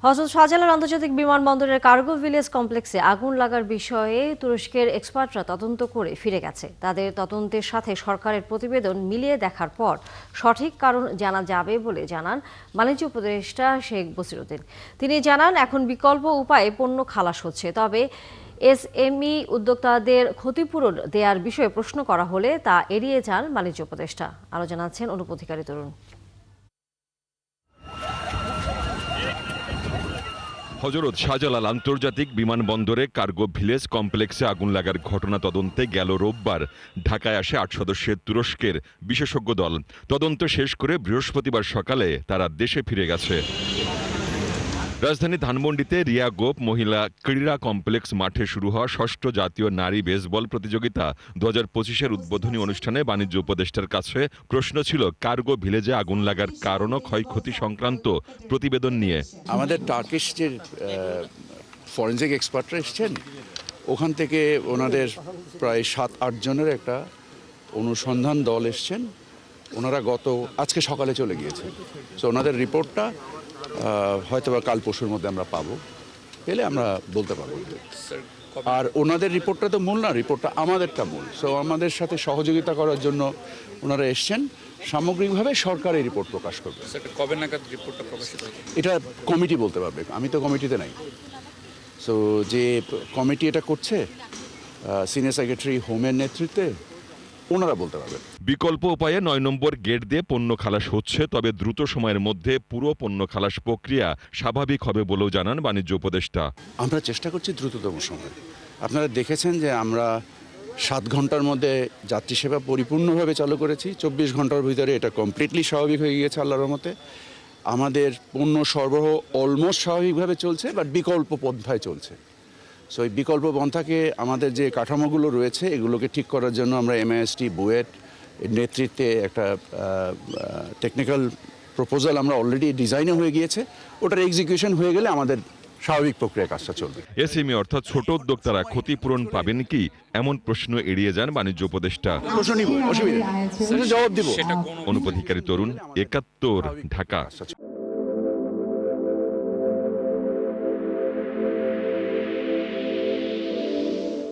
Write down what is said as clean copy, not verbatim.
হযরত শাহজালাল আন্তর্জাতিক বিমানবন্দরের cargo village কমপ্লেক্সে আগুন লাগার বিষয়ে তুরস্কের এক্সপার্টরা তদন্ত করে ফিরে গেছে। তাদের তদন্তের সাথে সরকারের প্রতিবেদন মিলিয়ে দেখার পর সঠিক কারণ জানা যাবে বলে জানান বাণিজ্য উপদেষ্টা শেখ বসিরউদ্দিন। তিনি জানান, এখন বিকল্প উপায়ে পণ্য খালাস হচ্ছে, তবে এসএমই উদ্যোক্তাদের ক্ষতিপূরণ দেওয়ার বিষয়ে প্রশ্ন করা হলে তা এড়িয়ে যান বাণিজ্য উপদেষ্টা। আরও জানাচ্ছেন অনুপ অধিকারী তরুণ। হযরত শাহজালাল আন্তর্জাতিক বিমানবন্দরে কার্গো ভিলেজ কমপ্লেক্সে আগুন লাগার ঘটনা তদন্তে গেল রোববার ঢাকায় আসে ৮ সদস্যের তুরস্কের বিশেষজ্ঞ দল। তদন্ত শেষ করে বৃহস্পতিবার সকালে তারা দেশে ফিরে গেছে। রাজধানী ধানমন্ডিতে রিয়া গোপ মহিলা ক্রীড়া কমপ্লেক্স মাঠে শুরু হওয়া ৬ষ্ঠ জাতীয় নারী বেসবল প্রতিযোগিতা ২০২৫-এর উদ্বোধনী অনুষ্ঠানে বাণিজ্য উপদেষ্টার কাছে প্রশ্ন ছিল কার্গো ভিলেজে আগুন লাগার কারণ ও ক্ষয়ক্ষতি সংক্রান্ত প্রতিবেদন নিয়ে। আমাদের টার্কিশ যে ফরেনসিক এক্সপার্টরা এসছেন, ওখান থেকে ওনাদের প্রায় ৭-৮ জনের একটা অনুসন্ধান দল এসছেন। ওনারা আজকে সকালে চলে গিয়েছেন। সো ওনাদের রিপোর্টটা হয়তো বা কাল পরশুর মধ্যে আমরা পেলে আমরা বলতে পারবো। আর ওনাদের রিপোর্টটা তো মূল না, রিপোর্টটা আমাদেরটা মূল। সো আমাদের সাথে সহযোগিতা করার জন্য ওনারা এসছেন। সামগ্রিকভাবে সরকার এই রিপোর্ট প্রকাশ করবে। কবে নাগাদ রিপোর্টটা প্রকাশিত হবে? এটা কমিটি বলতে পারবে, আমি তো কমিটিতে নাই। সো যে কমিটি এটা করছে, সিনিয়র সেক্রেটারি হোমের নেতৃত্বে, ওনারা বলতে পারবেন। বিকল্প উপায়ে ৯ নম্বর গেট দিয়ে পণ্য খালাস হচ্ছে, তবে দ্রুত সময়ের মধ্যে পুরো পণ্য খালাস প্রক্রিয়া স্বাভাবিক হবে বলেও জানান বাণিজ্য উপদেষ্টা। আমরা চেষ্টা করছি দ্রুততম সময়ে। আপনারা দেখেছেন যে আমরা 7 ঘন্টার মধ্যে যাত্রী সেবা পরিপূর্ণভাবে চালু করেছি। 24 ঘন্টার ভিতরে এটা কমপ্লিটলি স্বাভাবিক হয়ে গিয়েছে আল্লাহর রহমতে। আমাদের পণ্য সরবরাহ অলমোস্ট স্বাভাবিকভাবে চলছে, বাট বিকল্প পন্থায় চলছে। সো এই বিকল্প পন্থাকে আমাদের যে কাঠামোগুলো রয়েছে এগুলোকে ঠিক করার জন্য আমরা এমআইএসটি বুয়েট এর নেতৃত্বে একটা টেকনিক্যাল প্রপোজাল আমরা অলরেডি ডিজাইনে হয়ে গিয়েছে। ওটার এক্সিকিউশন হয়ে গেলে আমাদের স্বাভাবিক প্রক্রিয়া কাজটা চলবে। এসএমই অর্থাৎ ছোট উদ্যোক্তারা ক্ষতিপূরণ পাবেন কি, এমন প্রশ্ন এড়িয়ে যান বাণিজ্য উপদেষ্টা। প্রশ্ন নিব, অসুবিধা নেই, জবাব দিব। অনুপ অধিকারী তরুণ, ৭১, ঢাকা।